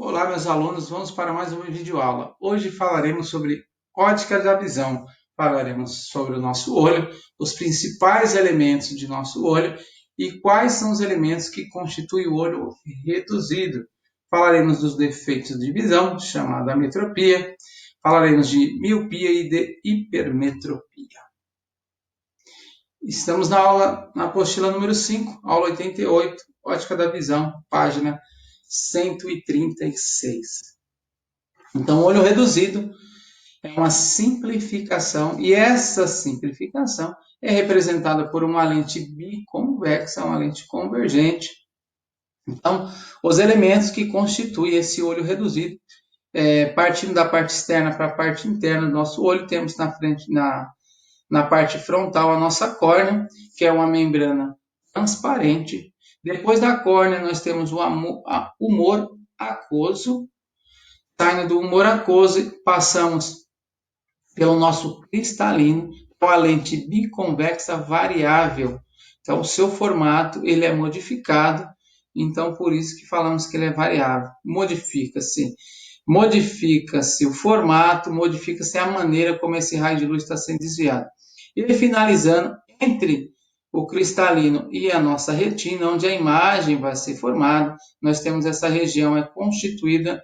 Olá, meus alunos, vamos para mais uma videoaula. Hoje falaremos sobre ótica da visão. Falaremos sobre o nosso olho, os principais elementos de nosso olho e quais são os elementos que constituem o olho reduzido. Falaremos dos defeitos de visão, chamada metropia. Falaremos de miopia e de hipermetropia. Estamos na apostila número 5, aula 88, ótica da visão, página 136. Então, o olho reduzido é uma simplificação, e essa simplificação é representada por uma lente biconvexa, uma lente convergente. Então, os elementos que constituem esse olho reduzido, partindo da parte externa para a parte interna do nosso olho, temos na frente, na parte frontal, a nossa córnea, que é uma membrana transparente. Depois da córnea, nós temos o humor aquoso. Saindo do humor aquoso, passamos pelo nosso cristalino, com a lente biconvexa variável. Então, o seu formato ele é modificado, então por isso que falamos que ele é variável. Modifica-se o formato, modifica-se a maneira como esse raio de luz está sendo desviado. E finalizando entre o cristalino e a nossa retina, onde a imagem vai ser formada, nós temos essa região constituída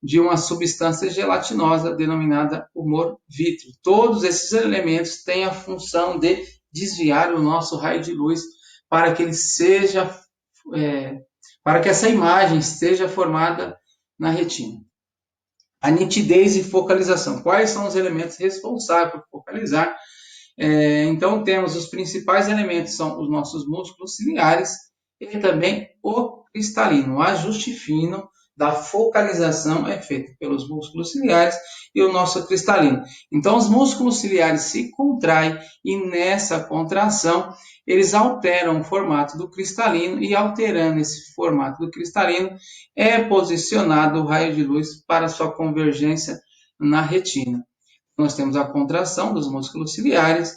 de uma substância gelatinosa denominada humor vítreo. Todos esses elementos têm a função de desviar o nosso raio de luz para que ele seja, para que essa imagem seja formada na retina. A nitidez e focalização. Quais são os elementos responsáveis por focalizar? Então, temos os principais elementos, são os nossos músculos ciliares e também o cristalino. O ajuste fino da focalização é feito pelos músculos ciliares e o nosso cristalino. Então, os músculos ciliares se contraem e nessa contração eles alteram o formato do cristalino e alterando esse formato do cristalino é posicionado o raio de luz para sua convergência na retina. Nós temos a contração dos músculos ciliares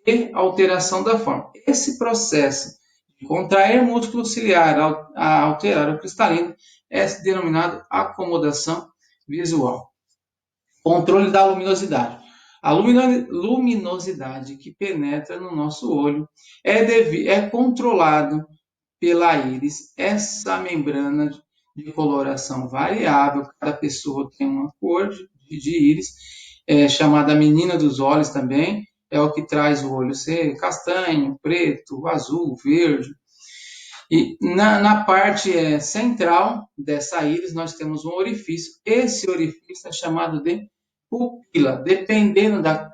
e alteração da forma. Esse processo de contrair o músculo ciliar a alterar o cristalino é denominado acomodação visual. Controle da luminosidade. A luminosidade que penetra no nosso olho é controlado pela íris, essa membrana de coloração variável. Cada pessoa tem uma cor de íris, chamada menina dos olhos também, é o que traz o olho ser castanho, preto, azul, verde. E na parte central dessa íris nós temos um orifício. Esse orifício é chamado de pupila. Dependendo da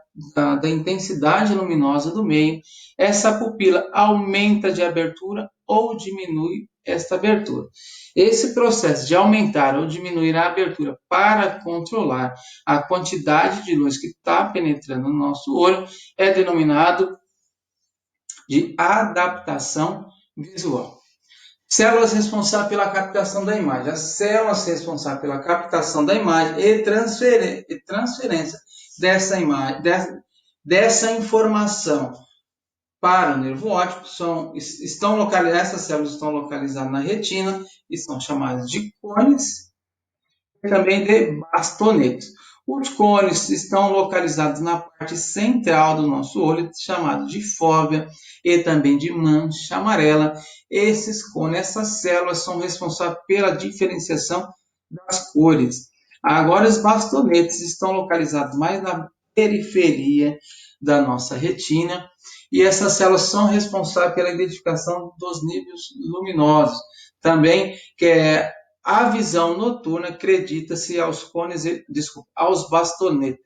intensidade luminosa do meio, essa pupila aumenta de abertura ou diminui esta abertura. Esse processo de aumentar ou diminuir a abertura para controlar a quantidade de luz que está penetrando no nosso olho é denominado de adaptação visual. Células responsáveis pela captação da imagem. As células responsáveis pela captação da imagem e transferência dessa imagem, dessa informação para o nervo óptico essas células estão localizadas na retina e são chamadas de cones e também de bastonetes. Os cones estão localizados na parte central do nosso olho, chamado de fóvea e também de mancha amarela. Esses cones, essas células são responsáveis pela diferenciação das cores. Agora, os bastonetes estão localizados mais na periferia da nossa retina e essas células são responsáveis pela identificação dos níveis luminosos. Também, que é a visão noturna, acredita-se aos bastonetes.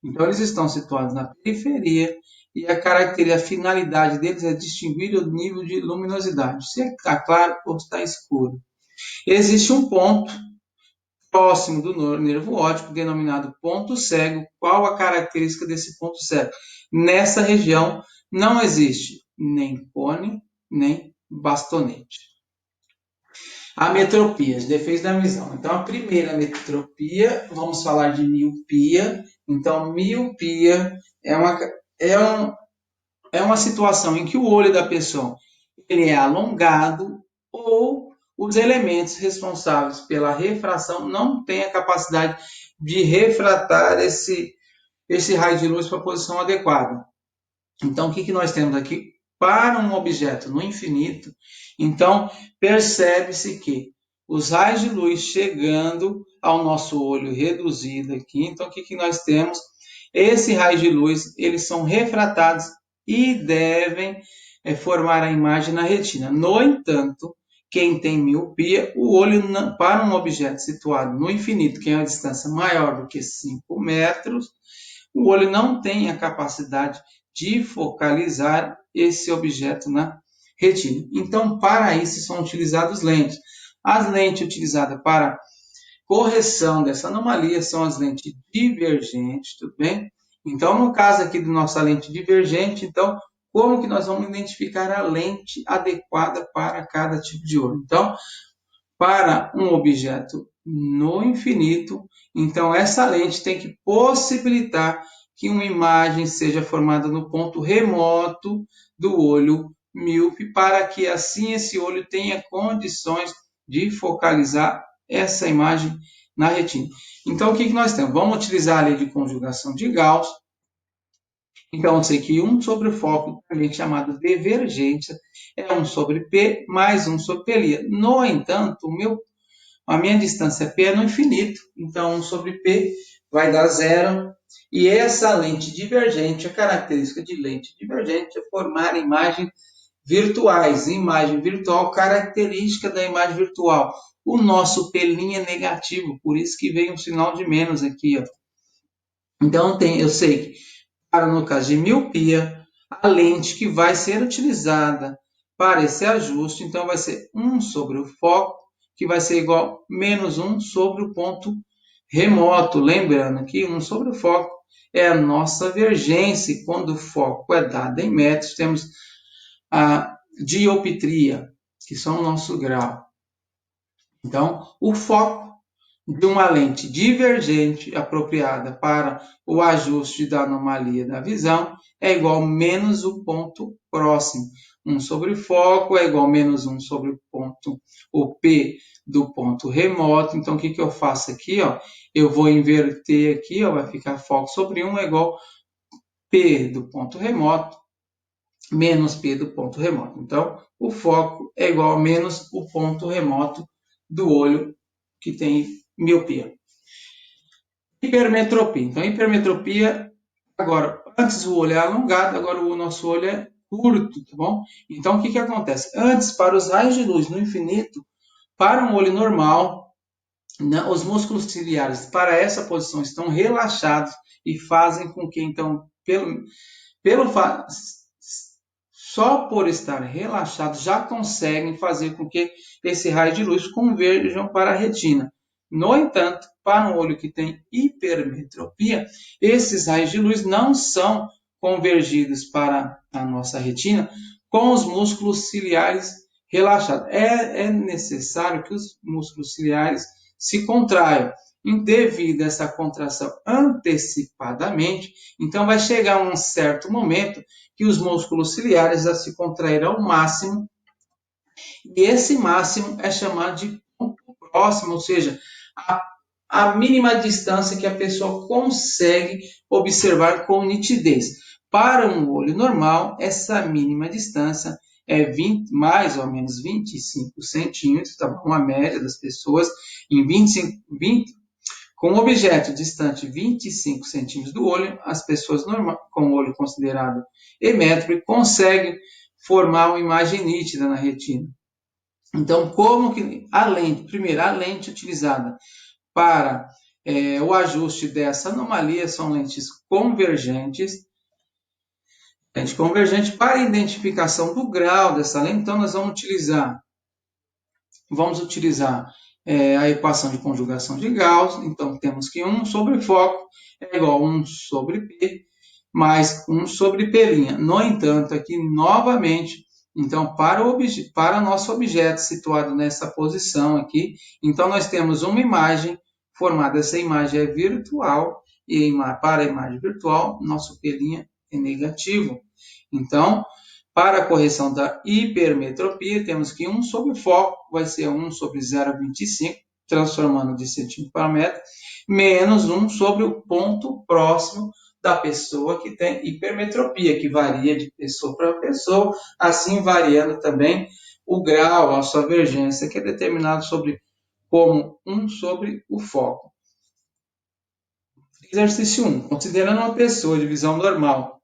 Então, eles estão situados na periferia e a finalidade deles é distinguir o nível de luminosidade, se está claro ou está escuro. Existe um ponto próximo do nervo óptico, denominado ponto cego. Qual a característica desse ponto cego? Nessa região não existe nem cone, nem bastonete. A metropia, os defeitos da visão. Então, a primeira metropia, vamos falar de miopia. Então, miopia é uma situação em que o olho da pessoa ele é alongado ou os elementos responsáveis pela refração não têm a capacidade de refratar esse raio de luz para a posição adequada. Então, o que nós temos aqui? Para um objeto no infinito, então percebe-se que os raios de luz chegando ao nosso olho reduzido aqui, então o que nós temos? Esse raio de luz, eles são refratados e devem formar a imagem na retina. No entanto, quem tem miopia, o olho para um objeto situado no infinito, que é uma distância maior do que 5 metros, o olho não tem a capacidade de focalizar esse objeto na retina. Então, para isso são utilizadas lentes. As lentes utilizadas para correção dessa anomalia são as lentes divergentes, tudo bem? Então, no caso aqui da nossa lente divergente, então, como que nós vamos identificar a lente adequada para cada tipo de olho? Então, para um objeto no infinito, então essa lente tem que possibilitar que uma imagem seja formada no ponto remoto do olho míope, para que assim esse olho tenha condições de focalizar essa imagem na retina. Então, o que nós temos? Vamos utilizar a lei de conjugação de Gauss. Então, eu sei que 1 sobre o foco, também chamado divergência, é 1 sobre P mais 1 sobre P'. No entanto, a minha distância P é no infinito, então 1 sobre P vai dar zero. E essa lente divergente, a característica de lente divergente é formar imagens virtuais. Imagem virtual, característica da imagem virtual. O nosso P' é negativo, por isso que veio um sinal de menos aqui. Ó. Então, eu sei que, para no caso de miopia, a lente que vai ser utilizada para esse ajuste, então vai ser 1 sobre o foco, que vai ser igual a menos 1 sobre o ponto remoto. Lembrando que 1 sobre o foco é a nossa divergência. Quando o foco é dado em metros, temos a dioptria, que são o nosso grau. Então, o foco de uma lente divergente apropriada para o ajuste da anomalia da visão é igual a menos o ponto próximo. 1 sobre o foco é igual a menos 1 sobre o P do ponto remoto. Então, o que eu faço aqui? Ó? Eu vou inverter aqui, ó, vai ficar foco sobre 1 é igual a P do ponto remoto menos P do ponto remoto. Então, o foco é igual a menos o ponto remoto do olho que tem miopia. Hipermetropia. Então, hipermetropia, agora, antes o olho é alongado, agora o nosso olho é curto, tá bom? Então, o que acontece? Antes, para os raios de luz no infinito, para um olho normal, os músculos ciliares para essa posição estão relaxados e fazem com que, então, só por estar relaxado já conseguem fazer com que esse raio de luz converjam para a retina. No entanto, para um olho que tem hipermetropia, esses raios de luz não são convergidos para a nossa retina com os músculos ciliares relaxados. É necessário que os músculos ciliares se contraiam. E devido a essa contração antecipadamente, então vai chegar um certo momento que os músculos ciliares já se contrairão ao máximo, e esse máximo é chamado de ponto próximo, ou seja, a mínima distância que a pessoa consegue observar com nitidez. Para um olho normal, essa mínima distância é mais ou menos 25 centímetros, tá bom? A média das pessoas em 25, com um objeto distante 25 centímetros do olho, as pessoas com o olho considerado emétrope conseguem formar uma imagem nítida na retina. Então, como que a lente utilizada para o ajuste dessa anomalia são lentes convergentes. Lente convergente para identificação do grau dessa lente, então nós vamos utilizar a equação de conjugação de Gauss. Então, temos que 1 sobre foco é igual a 1 sobre P mais 1 sobre P'. No entanto, aqui novamente, então, para nosso objeto situado nessa posição aqui, então nós temos uma imagem formada. Essa imagem é virtual e para a imagem virtual, nosso P' é negativo. Então, Para a correção da hipermetropia, temos que 1 sobre o foco vai ser 1 sobre 0,25, transformando de centímetro para metro, menos 1 sobre o ponto próximo da pessoa que tem hipermetropia, que varia de pessoa para pessoa, assim variando também o grau, a sua divergência, que é determinado como 1 sobre o foco. Exercício 1. Considerando uma pessoa de visão normal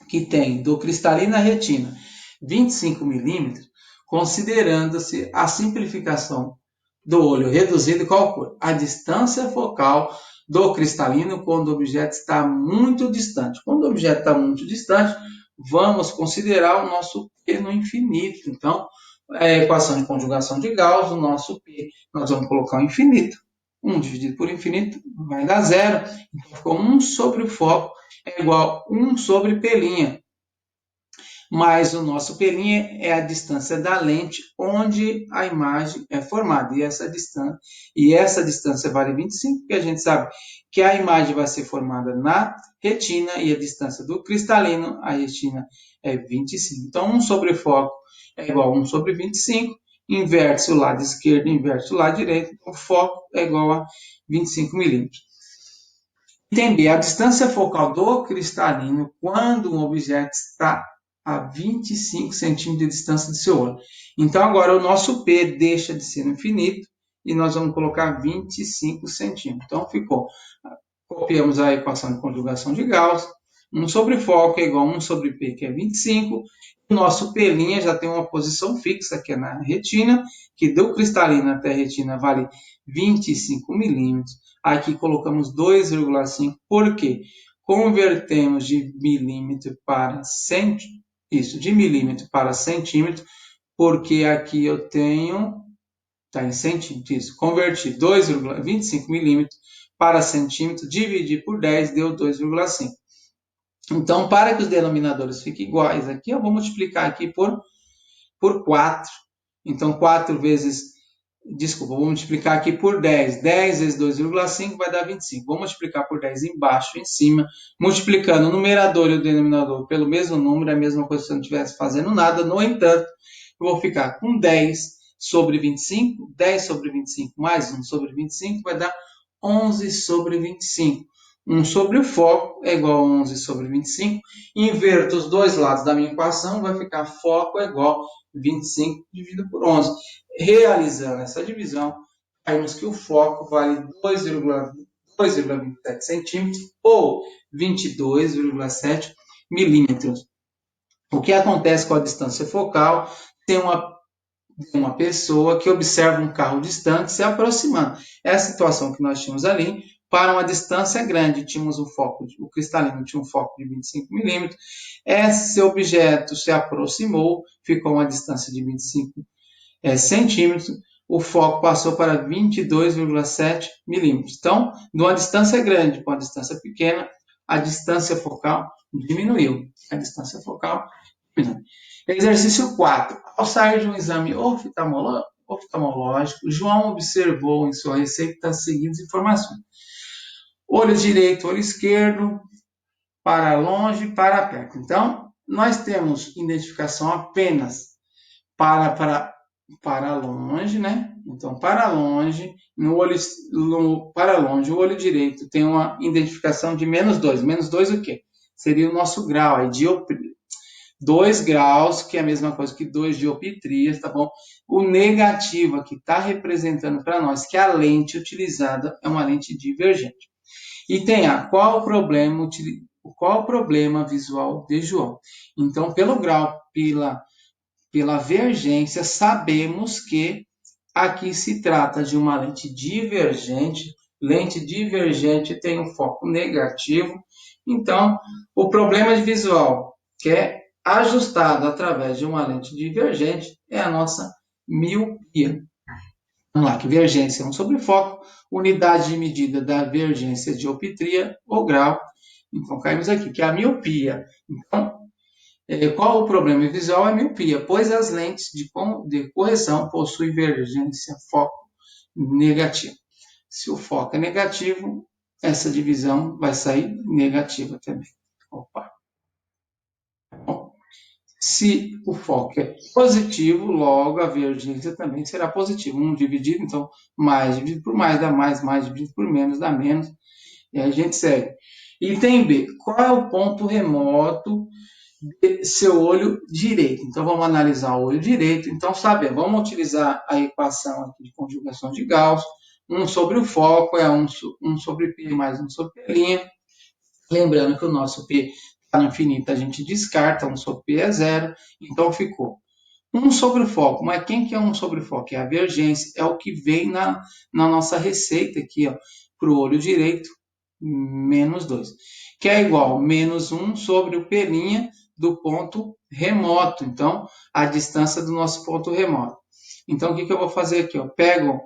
que tem do cristalino à retina 25 milímetros, considerando-se a simplificação do olho reduzido, calcule a distância focal do cristalino quando o objeto está muito distante. Quando o objeto está muito distante, vamos considerar o nosso P no infinito. Então, a equação de conjugação de Gauss, o nosso P, nós vamos colocar o infinito. 1 dividido por infinito vai dar 0. Então, ficou 1 sobre o foco é igual a 1 sobre P'. Mas o nosso P' é a distância da lente onde a imagem é formada. E essa distância vale 25, porque a gente sabe que a imagem vai ser formada na retina e a distância do cristalino, a retina, é 25. Então, 1 sobre o foco é igual a 1 sobre 25. Inverte o lado esquerdo, inverte o lado direito. Então, o foco é igual a 25 milímetros. Item B, a distância focal do cristalino quando um objeto está a 25 centímetros de distância do seu olho. Então, agora o nosso P deixa de ser infinito e nós vamos colocar 25 centímetros. Então, copiamos a equação de conjugação de Gauss. 1 sobre foco é igual a 1 sobre P, que é 25. O nosso P' já tem uma posição fixa, que é na retina, que do cristalino até a retina vale 25 milímetros. Aqui colocamos 2,5, porque convertemos de milímetro para centímetro, de milímetro para centímetro, porque aqui eu tenho, está em centímetro, isso, converti 2,25 milímetros para centímetro, dividir por 10, deu 2,5. Então, para que os denominadores fiquem iguais aqui, eu vou multiplicar aqui por 4. Então, 4 vezes, vou multiplicar aqui por 10. 10 vezes 2,5 vai dar 25. Vou multiplicar por 10 embaixo e em cima, multiplicando o numerador e o denominador pelo mesmo número, é a mesma coisa se eu não estivesse fazendo nada. No entanto, eu vou ficar com 10 sobre 25. 10 sobre 25 mais 1 sobre 25 vai dar 11 sobre 25. 1 sobre o foco é igual a 11 sobre 25. Inverto os dois lados da minha equação, vai ficar foco é igual a 25 dividido por 11. Realizando essa divisão, vemos que o foco vale 2,27 centímetros ou 22,7 milímetros. O que acontece com a distância focal? Tem uma pessoa que observa um carro distante se aproximando. É a situação que nós tínhamos ali. Para uma distância grande, tínhamos o cristalino tinha um foco de 25 milímetros. Esse objeto se aproximou, ficou a uma distância de 25 centímetros. O foco passou para 22,7 milímetros. Então, de uma distância grande para uma distância pequena, a distância focal diminuiu. A distância focal diminuiu. Exercício 4. Ao sair de um exame oftalmológico, João observou em sua receita as seguintes informações: olho direito, olho esquerdo, para longe, para perto. Então, nós temos identificação apenas para longe, né? Então, para longe, para longe, o olho direito tem uma identificação de -2. -2 o quê? Seria o nosso grau, a dioptria. 2 graus, que é a mesma coisa que 2 dioptrias, tá bom? O negativo aqui está representando para nós que a lente utilizada é uma lente divergente. Item A, qual o problema visual de João? Então, pelo grau, pela vergência, sabemos que aqui se trata de uma lente divergente. Lente divergente tem um foco negativo. Então, o problema visual, que é ajustado através de uma lente divergente, é a nossa miopia. Vamos lá, que vergência é 1 sobre foco, unidade de medida da vergência de dioptria ou grau. Então, caímos aqui, que é a miopia. Então, qual o problema visual? É a miopia, pois as lentes de correção possuem vergência foco negativa. Se o foco é negativo, essa divisão vai sair negativa também. Opa! Se o foco é positivo, logo a divergência também será positiva. 1 dividido, então, mais dividido por mais dá mais dividido por menos dá menos. E aí a gente segue. Item B. Qual é o ponto remoto de seu olho direito? Então, vamos analisar o olho direito. Então, sabemos, vamos utilizar a equação aqui de conjugação de Gauss. 1 sobre o foco é 1 sobre π mais 1 sobre π'. Lembrando que o nosso P está no infinito, a gente descarta, 1 sobre P é zero, então ficou 1 sobre o foco. Mas quem que é 1 sobre o foco? É a divergência, é o que vem na nossa receita aqui, para o olho direito, menos 2, que é igual a menos 1 sobre o P' do ponto remoto, então, a distância do nosso ponto remoto. Então, o que eu vou fazer aqui? Pego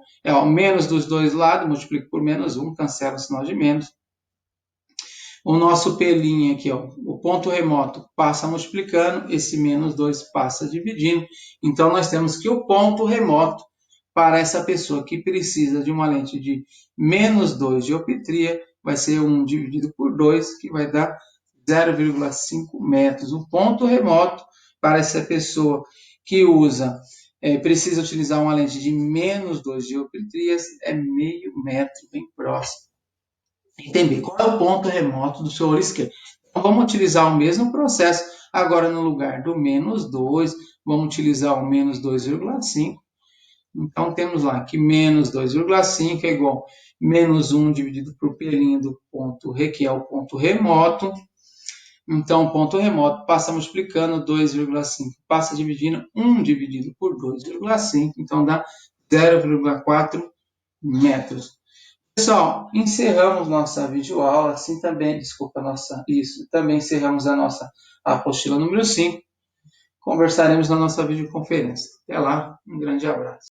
menos dos dois lados, multiplico por menos 1, cancelo o sinal de menos. O nosso P' aqui, o ponto remoto passa multiplicando, esse menos 2 passa dividindo. Então, nós temos que o ponto remoto para essa pessoa que precisa de uma lente de menos 2 dioptria vai ser 1 dividido por 2, que vai dar 0,5 metros. O ponto remoto para essa pessoa que precisa utilizar uma lente de menos 2 dioptrias é meio metro, bem próximo. Entender qual é o ponto remoto do seu olho esquerdo. Então, vamos utilizar o mesmo processo. Agora, no lugar do menos 2, vamos utilizar o menos 2,5. Então, temos lá que menos 2,5 é igual a menos 1 dividido por P' do ponto, que é o ponto remoto. Então, o ponto remoto passa multiplicando 2,5, passa dividindo 1 dividido por 2,5, então dá 0,4 metros. Pessoal, encerramos nossa videoaula, assim também, também encerramos a nossa apostila número 5. Conversaremos na nossa videoconferência. Até lá, um grande abraço.